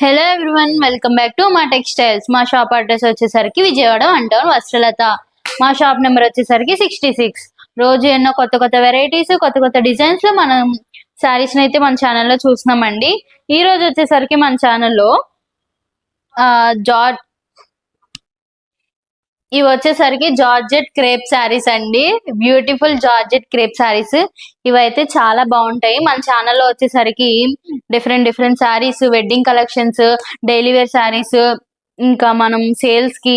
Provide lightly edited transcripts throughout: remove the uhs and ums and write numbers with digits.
Hello everyone, welcome back to మా textiles. మా shop address వచ్చేసరికి విజయవాడ 1 టౌన్ వస్త్రలత. మా షాప్ నెంబర్ వచ్చేసరికి 66. రోజు ఎన్నో కొత్త కొత్త వెరైటీస్, కొత్త కొత్త డిజైన్స్ లో మనం శారీస్ అయితే మన ఛానల్లో చూస్తున్నామండి. ఈ రోజు వచ్చేసరికి మన ఛానల్లో జార్జ్ ఇవి వచ్చేసరికి జార్జెట్ క్రేప్ శారీస్ అండి. బ్యూటిఫుల్ జార్జెట్ క్రేప్ శారీస్ ఇవైతే చాలా బాగుంటాయి. మన ఛానల్లో వచ్చేసరికి different different sarees, wedding collections, daily wear sarees, ఇంకా మనం సేల్స్ కి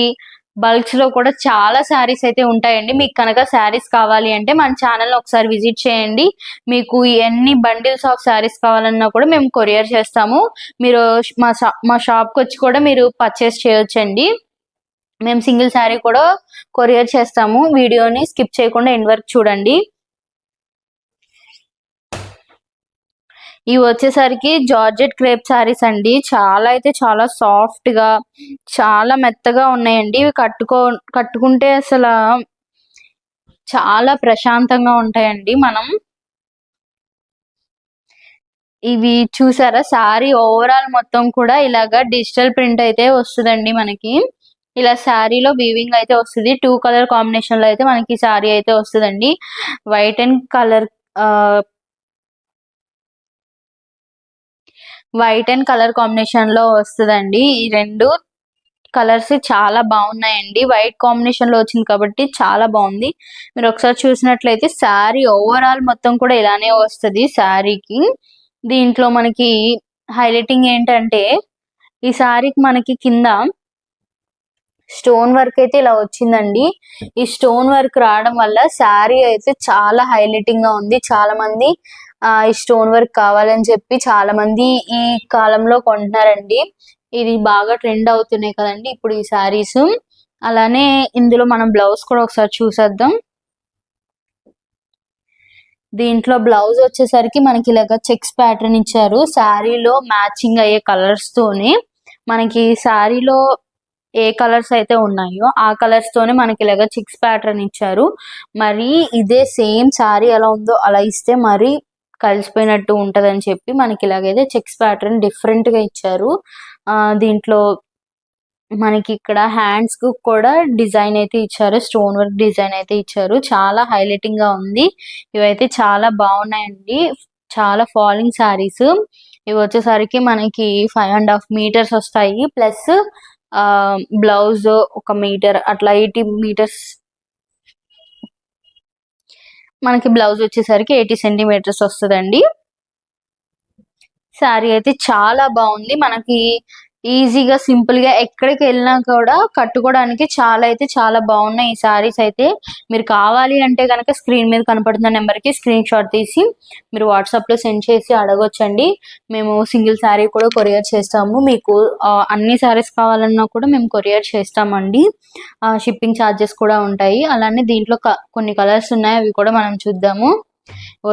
బల్క్స్ లో కూడా చాలా శారీస్ అయితే ఉంటాయండి. మీకు కనుక శారీస్ కావాలి అంటే మన ఛానల్ ఒకసారి విజిట్ చేయండి. మీకు ఎన్ని బండిల్స్ ఆఫ్ శారీస్ కావాలన్నా కూడా మేము కొరియర్ చేస్తాము. మీరు మా షాప్కి వచ్చి కూడా మీరు పర్చేస్ చేయొచ్చండి. మేము సింగిల్ శారీ కూడా కొరియర్ చేస్తాము. వీడియోని స్కిప్ చేయకుండా ఎండ్ వరకు చూడండి. ఇవి వచ్చేసరికి జార్జెట్ క్రేప్ శారీస్ అండి. చాలా అయితే చాలా సాఫ్ట్ గా, చాలా మెత్తగా ఉన్నాయండి. ఇవి కట్టుకుంటే అసలు చాలా ప్రశాంతంగా ఉంటాయండి. ఇవి చూసారా, శారీ ఓవరాల్ మొత్తం కూడా ఇలాగా డిజిటల్ ప్రింట్ అయితే వస్తుందండి. మనకి ఇలా శారీలో వీవింగ్ అయితే వస్తుంది. 2 కలర్ కాంబినేషన్ లో అయితే మనకి శారీ అయితే వస్తుందండి. వైట్ అండ్ కలర్ కాంబినేషన్ లో వస్తుందండి. ఈ 2 కలర్స్ చాలా బాగున్నాయండి. వైట్ కాంబినేషన్ లో వచ్చింది కాబట్టి చాలా బాగుంది. మీరు ఒకసారి చూసినట్లయితే శారీ ఓవరాల్ మొత్తం కూడా ఇలానే వస్తుంది శారీకి. దీంట్లో మనకి హైలైటింగ్ ఏంటంటే, ఈ శారీకి మనకి కింద స్టోన్ వర్క్ అయితే ఇలా వచ్చిందండి. ఈ స్టోన్ వర్క్ రావడం వల్ల శారీ అయితే చాలా హైలైటింగ్ గా ఉంది. చాలా మంది ఈ స్టోన్ వర్క్ కావాలని చెప్పి చాలా మంది ఈ కాలంలో కొంటున్నారండి. ఇది బాగా ట్రెండ్ అవుతున్నాయి కదండి ఇప్పుడు ఈ శారీస్. అలానే ఇందులో మనం బ్లౌజ్ కూడా ఒకసారి చూసేద్దాం. దీంట్లో బ్లౌజ్ వచ్చేసరికి మనకి ఇలాగ చెక్స్ ప్యాటర్న్ ఇచ్చారు. శారీలో మ్యాచింగ్ అయ్యే కలర్స్ తోని మనకి శారీలో ఏ కలర్స్ అయితే ఉన్నాయో ఆ కలర్స్ తోనే మనకి ఇలాగ చెక్స్ ప్యాటర్న్ ఇచ్చారు. మరి ఇదే సేమ్ శారీ ఎలా ఉందో అలా ఇస్తే మరి కలిసిపోయినట్టు ఉంటదని చెప్పి మనకి ఇలాగైతే చెక్స్ ప్యాటర్న్ డిఫరెంట్ గా ఇచ్చారు. దీంట్లో మనకి ఇక్కడ హ్యాండ్స్ కు కూడా డిజైన్ అయితే ఇచ్చారు. స్టోన్ వర్క్ డిజైన్ అయితే ఇచ్చారు. చాలా హైలైటింగ్ గా ఉంది. ఇవైతే చాలా బాగున్నాయండి. చాలా ఫాలింగ్ శారీస్. ఇవి వచ్చేసరికి మనకి 5.5 మీటర్స్ వస్తాయి. ప్లస్ బ్లౌజ్ 1 మీటర్, అట్లా 80 మీటర్స్. మనకి బ్లౌజ్ వచ్చేసరికి 80 సెంటీమీటర్స్ వస్తుందండి. శారీ అయితే చాలా బాగుంది. మనకి ఈజీగా సింపుల్ గా ఎక్కడికి వెళ్ళినా కూడా కట్టుకోవడానికి చాలా అయితే చాలా బాగున్నాయి ఈ శారీస్ అయితే. మీరు కావాలి అంటే కనుక స్క్రీన్ మీద కనపడుతున్న నెంబర్ కి స్క్రీన్ షాట్ తీసి మీరు వాట్సాప్ లో సెండ్ చేసి అడగొచ్చండి. మేము సింగిల్ శారీ కూడా కొరియర్ చేస్తాము. మీకు అన్ని శారీస్ కావాలన్నా కూడా మేము కొరియర్ చేస్తామండి. షిప్పింగ్ ఛార్జెస్ కూడా ఉంటాయి. అలానే దీంట్లో కొన్ని కలర్స్ ఉన్నాయి, అవి కూడా మనం చూద్దాము.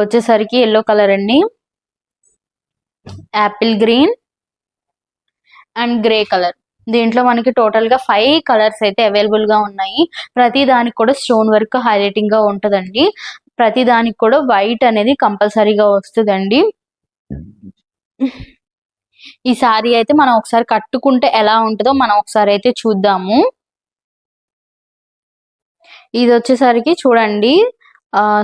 వచ్చేసరికి ఎల్లో కలర్ అండి, Apple green and grey colour. దీంట్లో మనకి టోటల్ గా 5 కలర్స్ అయితే అవైలబుల్ గా ఉన్నాయి. ప్రతి దానికి కూడా స్టోన్ వర్క్ హైలైటింగ్ గా ఉంటదండి. ప్రతి దానికి కూడా వైట్ అనేది కంపల్సరీగా వస్తుందండి. ఈ సారీ అయితే మనం ఒకసారి కట్టుకుంటే ఎలా ఉంటుందో మనం ఒకసారి అయితే చూద్దాము. ఇది వచ్చేసరికి చూడండి,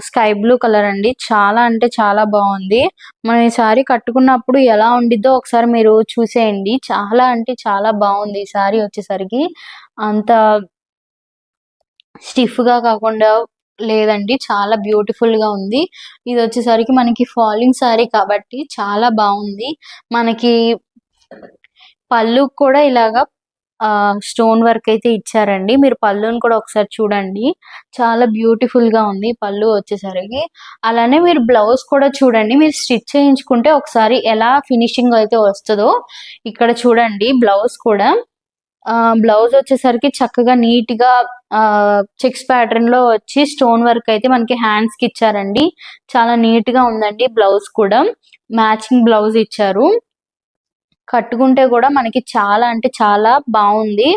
స్కై బ్లూ కలర్ అండి. చాలా అంటే చాలా బాగుంది. మనం ఈ సారీ కట్టుకున్నప్పుడు ఎలా ఉండిద్దో ఒకసారి మీరు చూసేయండి. చాలా అంటే చాలా బాగుంది ఈ సారీ వచ్చేసరికి. అంత స్టిఫ్ గా కాకుండా లేదండి, చాలా బ్యూటిఫుల్ గా ఉంది. ఇది వచ్చేసరికి మనకి ఫాలింగ్ సారీ కాబట్టి చాలా బాగుంది. మనకి పళ్ళు కూడా ఇలాగా స్టోన్ వర్క్ అయితే ఇచ్చారండి. మీరు పళ్ళుని కూడా ఒకసారి చూడండి, చాలా బ్యూటిఫుల్ గా ఉంది పళ్ళు వచ్చేసరికి. అలానే మీరు బ్లౌజ్ కూడా చూడండి. మీరు స్టిచ్ చేయించుకుంటే ఒకసారి ఎలా ఫినిషింగ్ అయితే వస్తుందో ఇక్కడ చూడండి. బ్లౌజ్ కూడా బ్లౌజ్ వచ్చేసరికి చక్కగా నీట్ గా చెక్స్ ప్యాటర్న్ లో వచ్చి స్టోన్ వర్క్ అయితే మనకి హ్యాండ్స్ కి ఇచ్చారండి. చాలా నీట్ గా ఉందండి. బ్లౌజ్ కూడా మ్యాచింగ్ బ్లౌజ్ ఇచ్చారు. కట్టుకుంటే కూడా మనకి చాలా అంటే చాలా బాగుంది.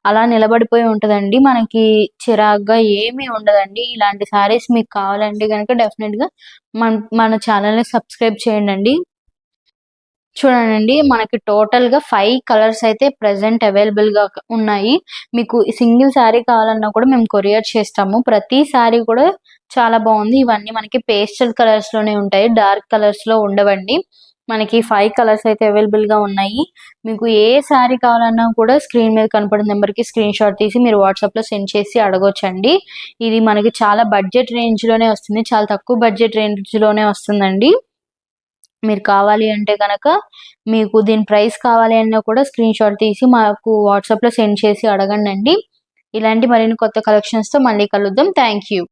అలా నిలబడిపోయి ఉంటదండి. మనకి చిరాగ్గా ఏమీ ఉండదండి. ఇలాంటి సారీస్ మీకు కావాలంటే కనుక డెఫినెట్ గా మన ఛానల్ ని సబ్స్క్రైబ్ చేయండి. చూడండి, మనకి టోటల్‌గా 5 కలర్స్ అయితే ప్రెజెంట్ అవైలబుల్‌గా ఉన్నాయి. మీకు సింగిల్ శారీ కావాలన్నా కూడా మేము కొరియర్ చేస్తాము. ప్రతి శారీ కూడా చాలా బాగుంది. ఇవన్నీ మనకి పేస్టల్ కలర్స్‌లోనే ఉంటాయి. డార్క్ కలర్స్‌లో ఉండవండి. మనకి 5 కలర్స్ అయితే అవైలబుల్‌గా ఉన్నాయి. మీకు ఏ శారీ కావాలన్నా కూడా స్క్రీన్ మీద కనపడిన నెంబర్‌కి స్క్రీన్‌షాట్ తీసి మీరు వాట్సాప్‌లో సెండ్ చేసి అడగొచ్చండి. ఇది మనకి చాలా బడ్జెట్ రేంజ్‌లోనే వస్తుంది. చాలా తక్కువ బడ్జెట్ రేంజ్‌లోనే వస్తుందండి. మీరు కావాలి అంటే గనక మీకు దీని ప్రైస్ కావాలి అన్నా కూడా స్క్రీన్‌షాట్ తీసి మాకు వాట్సాప్‌లో సెండ్ చేసి అడగండండి. ఇలాంటి మరిన్ని కొత్త కలెక్షన్స్‌తో మళ్ళీ కలుద్దాం. Thank you.